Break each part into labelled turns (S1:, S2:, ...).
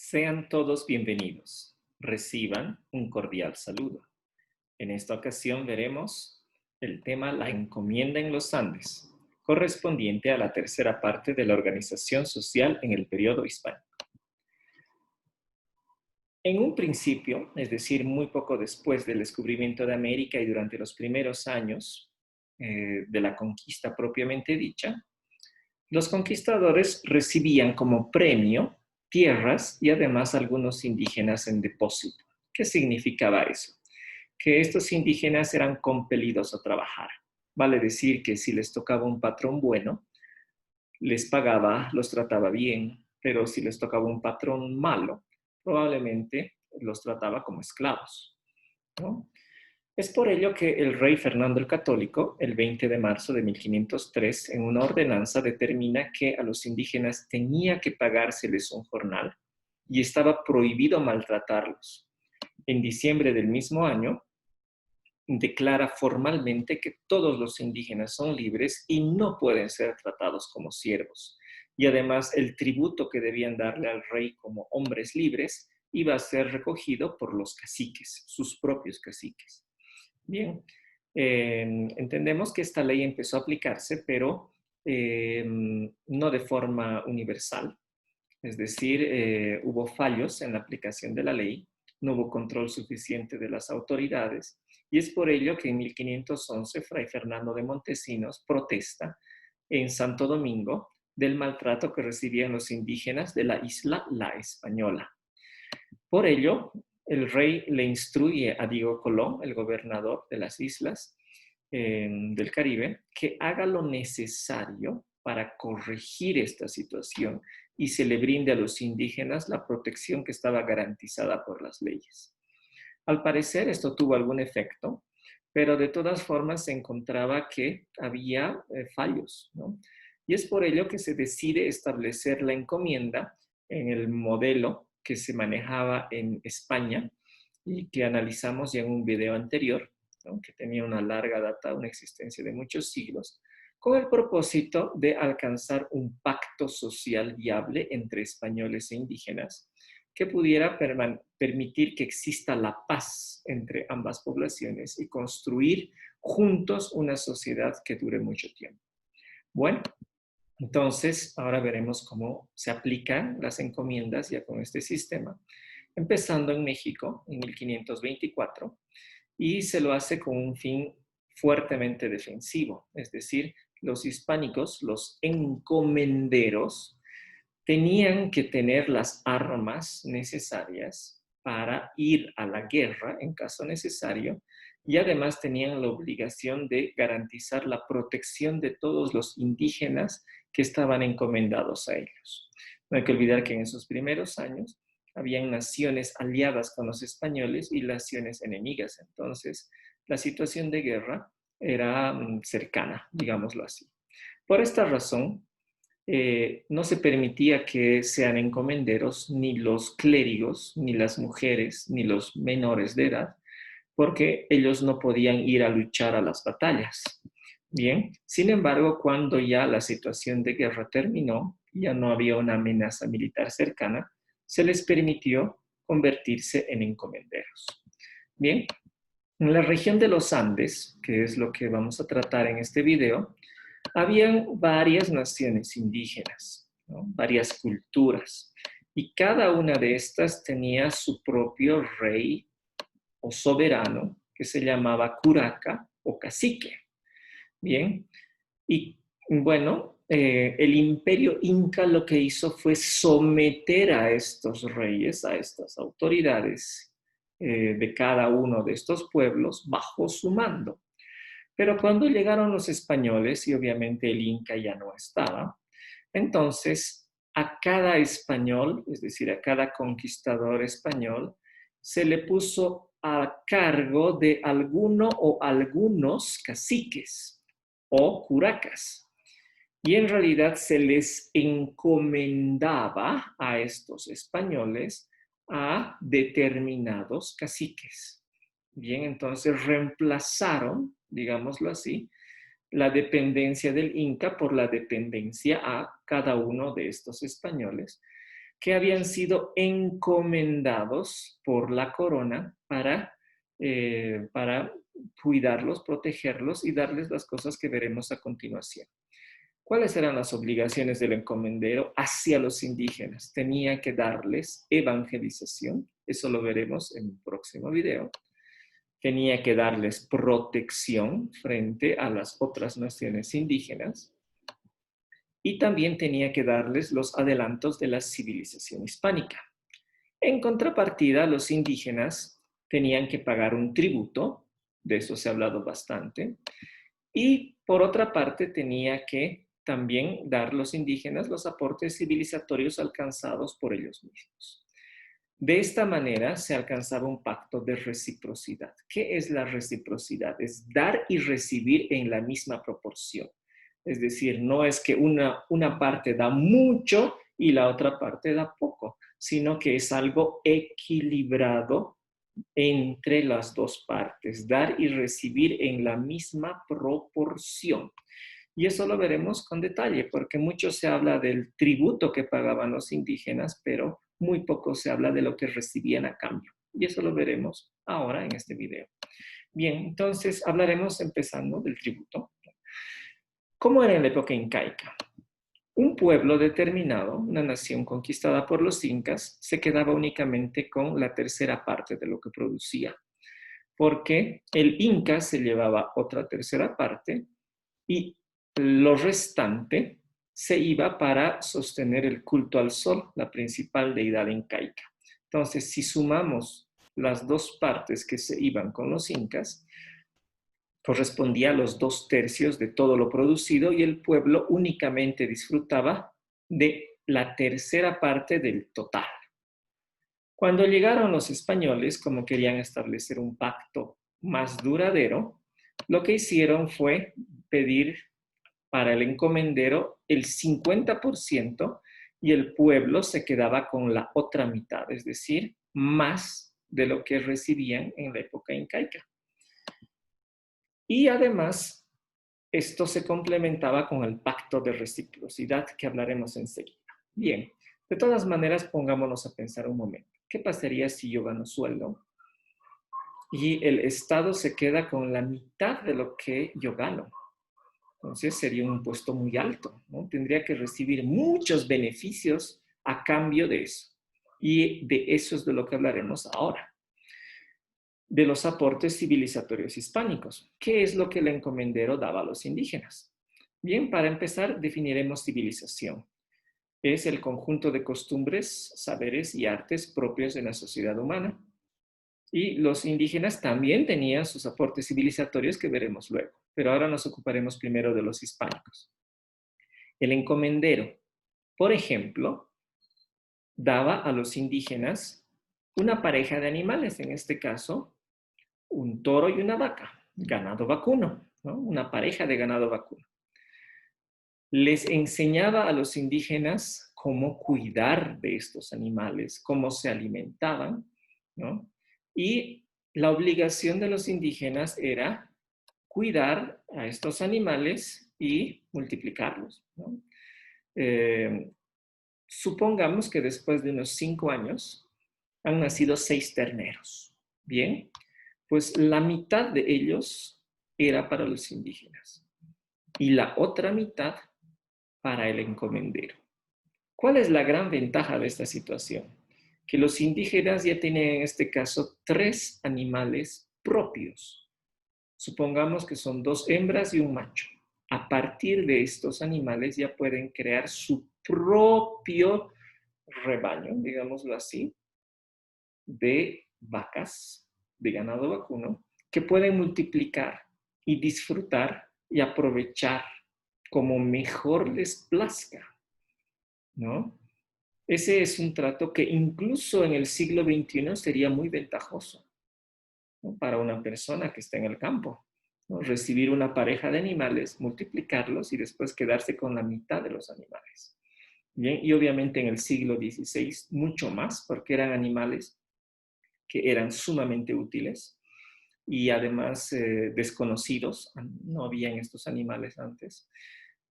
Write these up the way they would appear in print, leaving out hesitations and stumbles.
S1: Sean todos bienvenidos. Reciban un cordial saludo. En esta ocasión veremos el tema La encomienda en los Andes, correspondiente a la tercera parte de la organización social en el periodo hispánico. En un principio, es decir, muy poco después del descubrimiento de América y durante los primeros años de la conquista propiamente dicha, los conquistadores recibían como premio tierras y además algunos indígenas en depósito. ¿Qué significaba eso? Que estos indígenas eran compelidos a trabajar. Vale decir que si les tocaba un patrón bueno, les pagaba, los trataba bien, pero si les tocaba un patrón malo, probablemente los trataba como esclavos, ¿no? Es por ello que el rey Fernando el Católico, el 20 de marzo de 1503, en una ordenanza determina que a los indígenas tenía que pagárseles un jornal y estaba prohibido maltratarlos. En diciembre del mismo año, declara formalmente que todos los indígenas son libres y no pueden ser tratados como siervos. Y además el tributo que debían darle al rey como hombres libres iba a ser recogido por los caciques, sus propios caciques. Bien, entendemos que esta ley empezó a aplicarse, pero no de forma universal. Es decir, hubo fallos en la aplicación de la ley, no hubo control suficiente de las autoridades, y es por ello que en 1511 Fray Fernando de Montesinos protesta en Santo Domingo del maltrato que recibían los indígenas de la isla La Española. Por ello, el rey le instruye a Diego Colón, el gobernador de las islas del Caribe, que haga lo necesario para corregir esta situación y se le brinde a los indígenas la protección que estaba garantizada por las leyes. Al parecer esto tuvo algún efecto, pero de todas formas se encontraba que había fallos, ¿no? Y es por ello que se decide establecer la encomienda en el modelo que se manejaba en España y que analizamos ya en un video anterior, ¿no? Que tenía una larga data, una existencia de muchos siglos, con el propósito de alcanzar un pacto social viable entre españoles e indígenas que pudiera permitir que exista la paz entre ambas poblaciones y construir juntos una sociedad que dure mucho tiempo. Bueno, entonces ahora veremos cómo se aplican las encomiendas ya con este sistema, empezando en México en 1524, y se lo hace con un fin fuertemente defensivo, es decir, los hispánicos, los encomenderos, tenían que tener las armas necesarias para ir a la guerra en caso necesario y además tenían la obligación de garantizar la protección de todos los indígenas que estaban encomendados a ellos. No hay que olvidar que en esos primeros años habían naciones aliadas con los españoles y naciones enemigas. Entonces, la situación de guerra era cercana, digámoslo así. Por esta razón, no se permitía que sean encomenderos ni los clérigos, ni las mujeres, ni los menores de edad, porque ellos no podían ir a luchar a las batallas. Bien, sin embargo, cuando ya la situación de guerra terminó, ya no había una amenaza militar cercana, se les permitió convertirse en encomenderos. Bien, en la región de los Andes, que es lo que vamos a tratar en este video, habían varias naciones indígenas, ¿no? Varias culturas, y cada una de estas tenía su propio rey o soberano que se llamaba curaca o cacique. Bien, y bueno, el imperio inca lo que hizo fue someter a estos reyes, a estas autoridades de cada uno de estos pueblos bajo su mando. Pero cuando llegaron los españoles, y obviamente el Inca ya no estaba, entonces a cada español, es decir, a cada conquistador español, se le puso a cargo de alguno o algunos caciques o curacas. Y en realidad se les encomendaba a estos españoles a determinados caciques. Bien, entonces reemplazaron, digámoslo así, la dependencia del Inca por la dependencia a cada uno de estos españoles, que habían sido encomendados por la corona para cuidarlos, protegerlos y darles las cosas que veremos a continuación. ¿Cuáles eran las obligaciones del encomendero hacia los indígenas? Tenía que darles evangelización, eso lo veremos en un próximo video. Tenía que darles protección frente a las otras naciones indígenas y también tenía que darles los adelantos de la civilización hispánica. En contrapartida, los indígenas tenían que pagar un tributo, de eso se ha hablado bastante, y por otra parte tenía que también dar los indígenas los aportes civilizatorios alcanzados por ellos mismos. De esta manera se alcanzaba un pacto de reciprocidad. ¿Qué es la reciprocidad? Es dar y recibir en la misma proporción. Es decir, no es que una parte da mucho y la otra parte da poco, sino que es algo equilibrado entre las dos partes, dar y recibir en la misma proporción. Y eso lo veremos con detalle, porque mucho se habla del tributo que pagaban los indígenas, pero muy poco se habla de lo que recibían a cambio. Y eso lo veremos ahora en este video. Bien, entonces hablaremos empezando del tributo. ¿Cómo era en la época incaica? Un pueblo determinado, una nación conquistada por los incas, se quedaba únicamente con la tercera parte de lo que producía, porque el inca se llevaba otra tercera parte y lo restante se iba para sostener el culto al sol, la principal deidad incaica. Entonces, si sumamos las dos partes que se iban con los incas, correspondía a los 2/3 de todo lo producido y el pueblo únicamente disfrutaba de la tercera parte del total. Cuando llegaron los españoles, como querían establecer un pacto más duradero, lo que hicieron fue pedir para el encomendero el 50% y el pueblo se quedaba con la otra mitad, es decir, más de lo que recibían en la época incaica. Y además, esto se complementaba con el pacto de reciprocidad que hablaremos enseguida. Bien, de todas maneras, pongámonos a pensar un momento. ¿Qué pasaría si yo gano sueldo y el Estado se queda con la mitad de lo que yo gano? Entonces sería un impuesto muy alto, ¿no? Tendría que recibir muchos beneficios a cambio de eso. Y de eso es de lo que hablaremos ahora. De los aportes civilizatorios hispánicos. ¿Qué es lo que el encomendero daba a los indígenas? Bien, para empezar, definiremos civilización. Es el conjunto de costumbres, saberes y artes propios de la sociedad humana. Y los indígenas también tenían sus aportes civilizatorios que veremos luego. Pero ahora nos ocuparemos primero de los hispánicos. El encomendero, por ejemplo, daba a los indígenas una pareja de animales, en este caso, un toro y una vaca, ganado vacuno, ¿no? Una pareja de ganado vacuno. Les enseñaba a los indígenas cómo cuidar de estos animales, cómo se alimentaban, ¿no? Y la obligación de los indígenas era cuidar a estos animales y multiplicarlos, ¿no? Supongamos que después de unos 5 años han nacido 6 terneros. Bien, pues la mitad de ellos era para los indígenas y la otra mitad para el encomendero. ¿Cuál es la gran ventaja de esta situación? Que los indígenas ya tienen en este caso 3 animales propios. Supongamos que son 2 hembras y un macho. A partir de estos animales ya pueden crear su propio rebaño, digámoslo así, de vacas, de ganado vacuno, que pueden multiplicar y disfrutar y aprovechar como mejor les plazca, ¿no? Ese es un trato que incluso en el siglo XXI sería muy ventajoso, ¿no? Para una persona que está en el campo, ¿no? Recibir una pareja de animales, multiplicarlos y después quedarse con la mitad de los animales. Bien, y obviamente en el siglo XVI mucho más, porque eran animales que eran sumamente útiles y además desconocidos, no habían estos animales antes.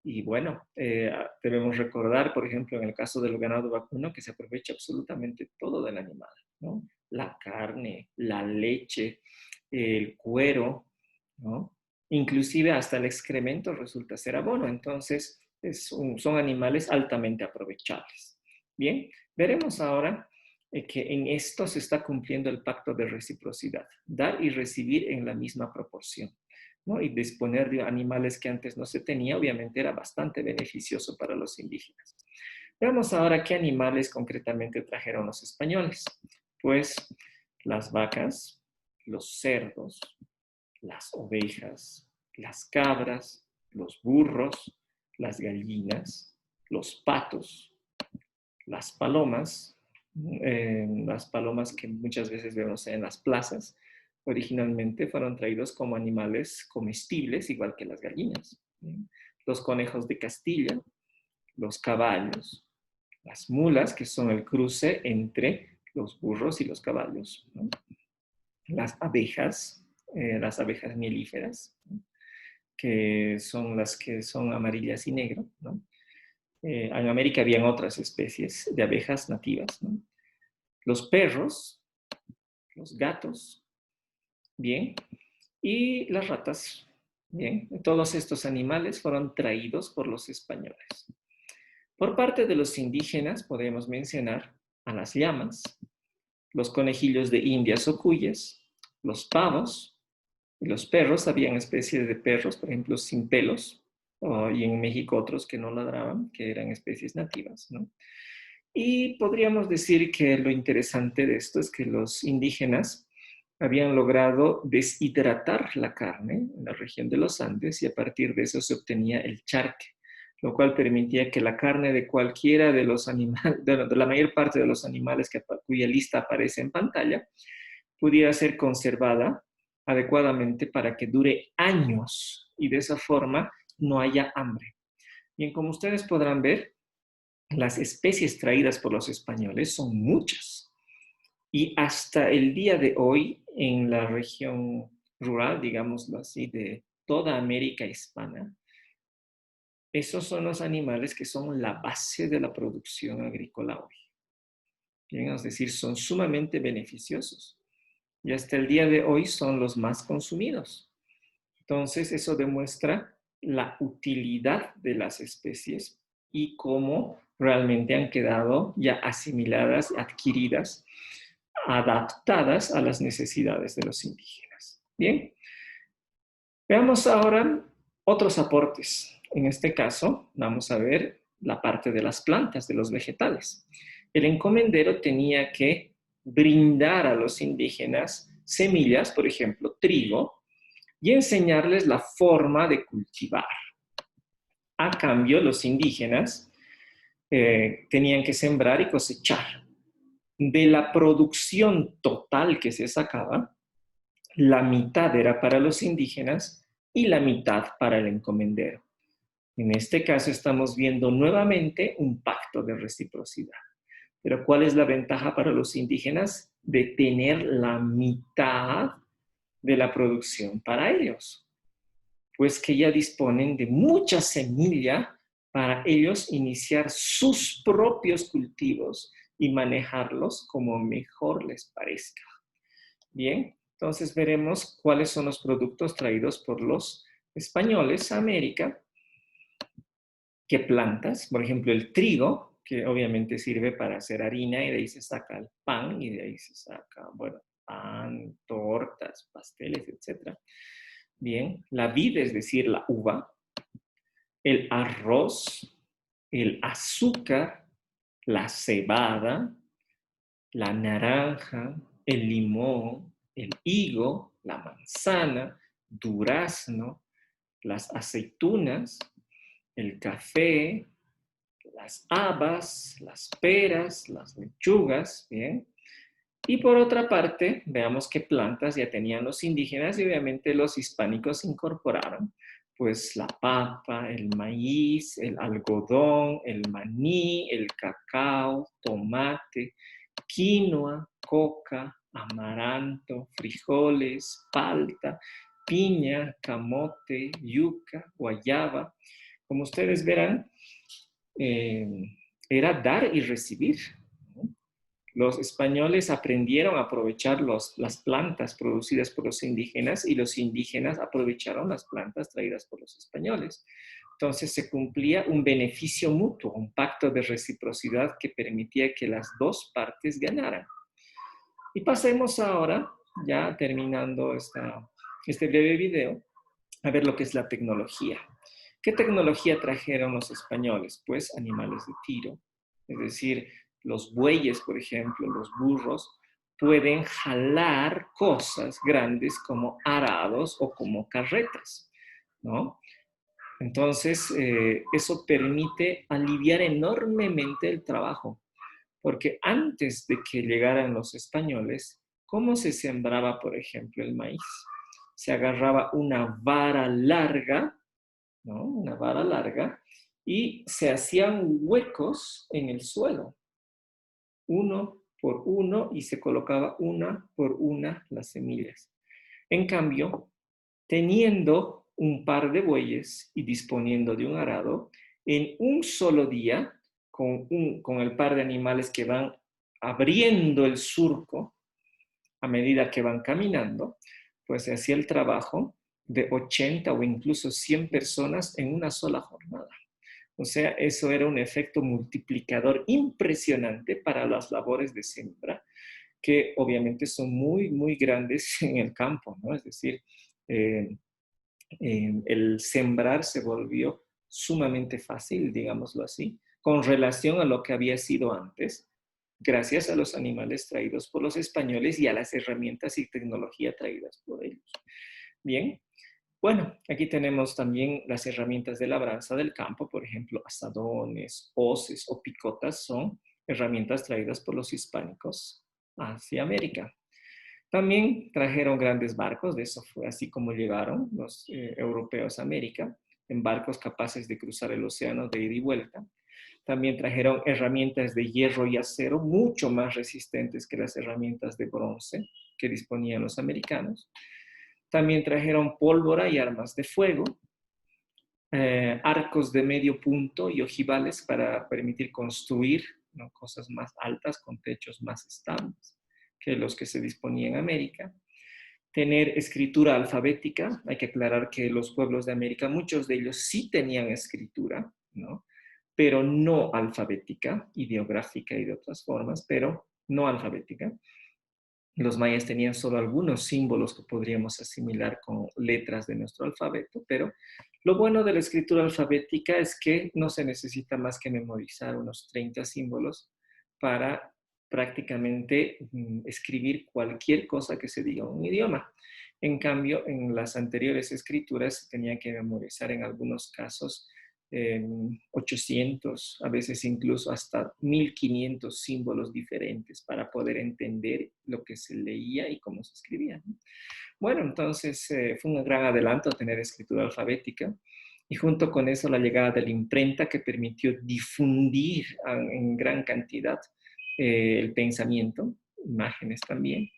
S1: Y bueno, debemos recordar, por ejemplo, en el caso del ganado vacuno, que se aprovecha absolutamente todo del animal, ¿no? La carne, la leche, el cuero, ¿no? Inclusive hasta el excremento resulta ser abono. Entonces, son animales altamente aprovechables. Bien, veremos ahora que en esto se está cumpliendo el pacto de reciprocidad, dar y recibir en la misma proporción, ¿no? Y disponer de animales que antes no se tenía, obviamente era bastante beneficioso para los indígenas. Veamos ahora qué animales concretamente trajeron los españoles. Pues las vacas, los cerdos, las ovejas, las cabras, los burros, las gallinas, los patos, las palomas que muchas veces vemos en las plazas, originalmente fueron traídos como animales comestibles, igual que las gallinas. Los conejos de Castilla, los caballos, las mulas, que son el cruce entre los burros y los caballos, ¿no? Las abejas mielíferas, ¿no? Que son las que son amarillas y negro, ¿no? En América habían otras especies de abejas nativas, ¿no? Los perros, los gatos, bien, y las ratas, bien. Todos estos animales fueron traídos por los españoles. Por parte de los indígenas podemos mencionar a las llamas, los conejillos de indias o cuyes, los pavos, y los perros. Habían especies de perros, por ejemplo, sin pelos, y en México otros que no ladraban, que eran especies nativas, ¿no? Y podríamos decir que lo interesante de esto es que los indígenas habían logrado deshidratar la carne en la región de los Andes y a partir de eso se obtenía el charque, lo cual permitía que la carne de cualquiera de los animales, de la mayor parte de los animales cuya lista aparece en pantalla, pudiera ser conservada adecuadamente para que dure años y de esa forma no haya hambre. Bien, como ustedes podrán ver, las especies traídas por los españoles son muchas. Y hasta el día de hoy, en la región rural, digámoslo así, de toda América hispana, esos son los animales que son la base de la producción agrícola hoy. Bien, es decir, son sumamente beneficiosos. Y hasta el día de hoy son los más consumidos. Entonces, eso demuestra la utilidad de las especies y cómo realmente han quedado ya asimiladas, adquiridas, adaptadas a las necesidades de los indígenas. Bien, veamos ahora otros aportes. En este caso, vamos a ver la parte de las plantas, de los vegetales. El encomendero tenía que brindar a los indígenas semillas, por ejemplo, trigo, y enseñarles la forma de cultivar. A cambio, los indígenas tenían que sembrar y cosechar. De la producción total que se sacaba, la mitad era para los indígenas y la mitad para el encomendero. En este caso estamos viendo nuevamente un pacto de reciprocidad. Pero ¿cuál es la ventaja para los indígenas? De tener la mitad de la producción para ellos. Pues que ya disponen de mucha semilla para ellos iniciar sus propios cultivos y manejarlos como mejor les parezca. Bien, entonces veremos cuáles son los productos traídos por los españoles a América. ¿Qué plantas? Por ejemplo, el trigo, que obviamente sirve para hacer harina y de ahí se saca el pan y de ahí se saca, bueno, pan, tortas, pasteles, etc. Bien, la vid, es decir, la uva, el arroz, el azúcar, la cebada, la naranja, el limón, el higo, la manzana, durazno, las aceitunas, el café, las habas, las peras, las lechugas, ¿bien? Y por otra parte, veamos qué plantas ya tenían los indígenas y obviamente los hispánicos incorporaron, pues la papa, el maíz, el algodón, el maní, el cacao, tomate, quinoa, coca, amaranto, frijoles, palta, piña, camote, yuca, guayaba, como ustedes verán, era dar y recibir. Los españoles aprendieron a aprovechar las plantas producidas por los indígenas y los indígenas aprovecharon las plantas traídas por los españoles. Entonces se cumplía un beneficio mutuo, un pacto de reciprocidad que permitía que las dos partes ganaran. Y pasemos ahora, ya terminando este breve video, a ver lo que es la tecnología. ¿Qué tecnología trajeron los españoles? Pues animales de tiro, es decir, los bueyes, por ejemplo, los burros, pueden jalar cosas grandes como arados o como carretas, ¿no? Entonces, eso permite aliviar enormemente el trabajo, porque antes de que llegaran los españoles, ¿cómo se sembraba, por ejemplo, el maíz? Se agarraba una vara larga, ¿no? Una vara larga, y se hacían huecos en el suelo, uno por uno, y se colocaba una por una las semillas. En cambio, teniendo un par de bueyes y disponiendo de un arado, en un solo día, con el par de animales que van abriendo el surco a medida que van caminando, pues se hacía el trabajo de 80 o incluso 100 personas en una sola jornada. O sea, eso era un efecto multiplicador impresionante para las labores de siembra, que obviamente son muy, muy grandes en el campo, ¿no? Es decir, el sembrar se volvió sumamente fácil, digámoslo así, con relación a lo que había sido antes, gracias a los animales traídos por los españoles y a las herramientas y tecnología traídas por ellos. Bien, bueno, aquí tenemos también las herramientas de labranza del campo, por ejemplo, azadones, hoces o picotas son herramientas traídas por los hispánicos hacia América. También trajeron grandes barcos, de eso fue así como llegaron los europeos a América, en barcos capaces de cruzar el océano de ida y vuelta. También trajeron herramientas de hierro y acero mucho más resistentes que las herramientas de bronce que disponían los americanos. También trajeron pólvora y armas de fuego, arcos de medio punto y ojivales para permitir construir, ¿no?, cosas más altas con techos más estables que los que se disponían en América. Tener escritura alfabética, hay que aclarar que los pueblos de América, muchos de ellos sí tenían escritura, ¿no?, pero no alfabética, ideográfica y de otras formas, pero no alfabética. Los mayas tenían solo algunos símbolos que podríamos asimilar con letras de nuestro alfabeto, pero lo bueno de la escritura alfabética es que no se necesita más que memorizar unos 30 símbolos para prácticamente escribir cualquier cosa que se diga en un idioma. En cambio, en las anteriores escrituras se tenía que memorizar en algunos casos 800, a veces incluso hasta 1500 símbolos diferentes para poder entender lo que se leía y cómo se escribía. Bueno, entonces fue un gran adelanto tener escritura alfabética, y junto con eso la llegada de la imprenta, que permitió difundir en gran cantidad el pensamiento, imágenes también.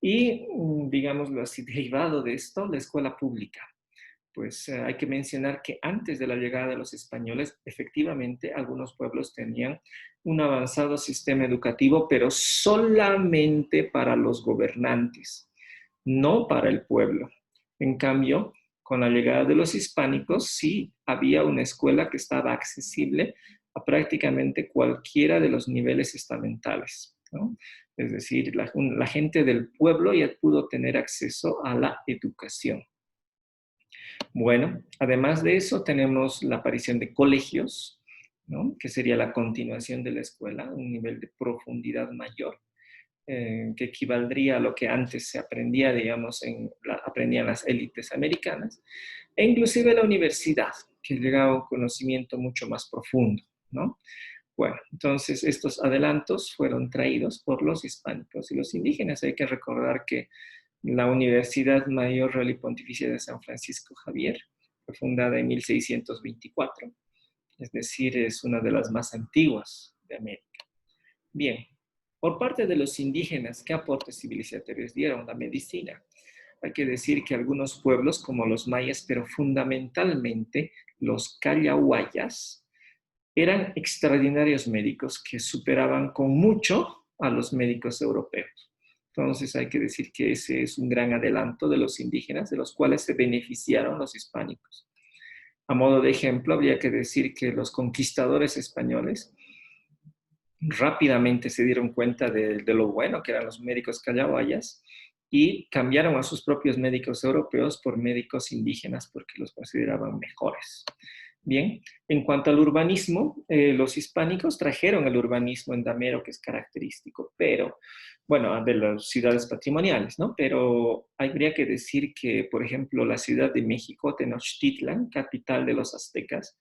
S1: Y, digámoslo así, derivado de esto, la escuela pública. Pues hay que mencionar que antes de la llegada de los españoles, efectivamente, algunos pueblos tenían un avanzado sistema educativo, pero solamente para los gobernantes, no para el pueblo. En cambio, con la llegada de los hispánicos, sí había una escuela que estaba accesible a prácticamente cualquiera de los niveles estamentales, ¿no? Es decir, la gente del pueblo ya pudo tener acceso a la educación. Bueno, además de eso tenemos la aparición de colegios, ¿no?, que sería la continuación de la escuela, un nivel de profundidad mayor, que equivaldría a lo que antes se aprendía, digamos, aprendían las élites americanas, e inclusive la universidad, que llegaba a un conocimiento mucho más profundo, ¿no? Bueno, entonces estos adelantos fueron traídos por los hispánicos y los indígenas. Hay que recordar que la Universidad Mayor Real y Pontificia de San Francisco Javier fue fundada en 1624, es decir, es una de las más antiguas de América. Bien, por parte de los indígenas, ¿qué aportes civilizatorios dieron? La medicina. hay que decir que algunos pueblos como los mayas, pero fundamentalmente los callahuayas, eran extraordinarios médicos que superaban con mucho a los médicos europeos. Entonces hay que decir que ese es un gran adelanto de los indígenas, de los cuales se beneficiaron los hispánicos. A modo de ejemplo, habría que decir que los conquistadores españoles rápidamente se dieron cuenta de lo bueno que eran los médicos callahuayas y cambiaron a sus propios médicos europeos por médicos indígenas porque los consideraban mejores. Bien, en cuanto al urbanismo, los hispánicos trajeron el urbanismo endamero que es característico, pero, bueno, de las ciudades patrimoniales, ¿no? Pero habría que decir que, por ejemplo, la Ciudad de México, Tenochtitlan, capital de los aztecas,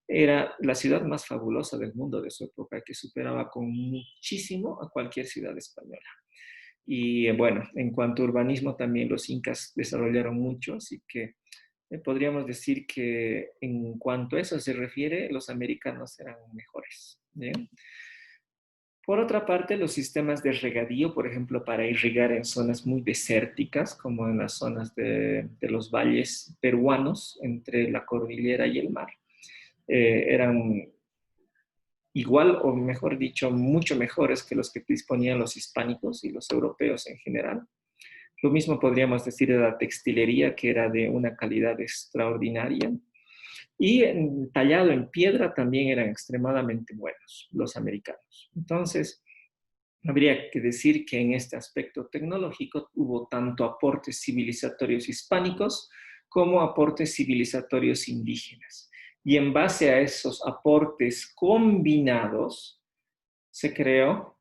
S1: era la ciudad más fabulosa del mundo de su época, que superaba con muchísimo a cualquier ciudad española. Y bueno, en cuanto a urbanismo, también los incas desarrollaron mucho, así que podríamos decir que en cuanto a eso se refiere, los americanos eran mejores. ¿Bien? Por otra parte, los sistemas de regadío, por ejemplo, para irrigar en zonas muy desérticas, como en las zonas de los valles peruanos, entre la cordillera y el mar, eran igual o mejor dicho, mucho mejores que los que disponían los hispánicos y los europeos en general. Lo mismo podríamos decir de la textilería, que era de una calidad extraordinaria. Y tallado en piedra también eran extremadamente buenos los americanos. Entonces, habría que decir que en este aspecto tecnológico hubo tanto aportes civilizatorios hispánicos como aportes civilizatorios indígenas. Y en base a esos aportes combinados, se creó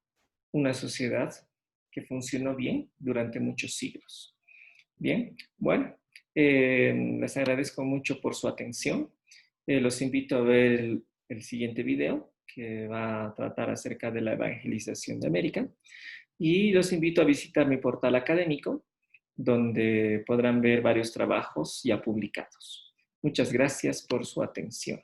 S1: una sociedad que funcionó bien durante muchos siglos. Bien, bueno, les agradezco mucho por su atención. Los invito a ver el siguiente video que va a tratar acerca de la evangelización de América. Y los invito a visitar mi portal académico, donde podrán ver varios trabajos ya publicados. Muchas gracias por su atención.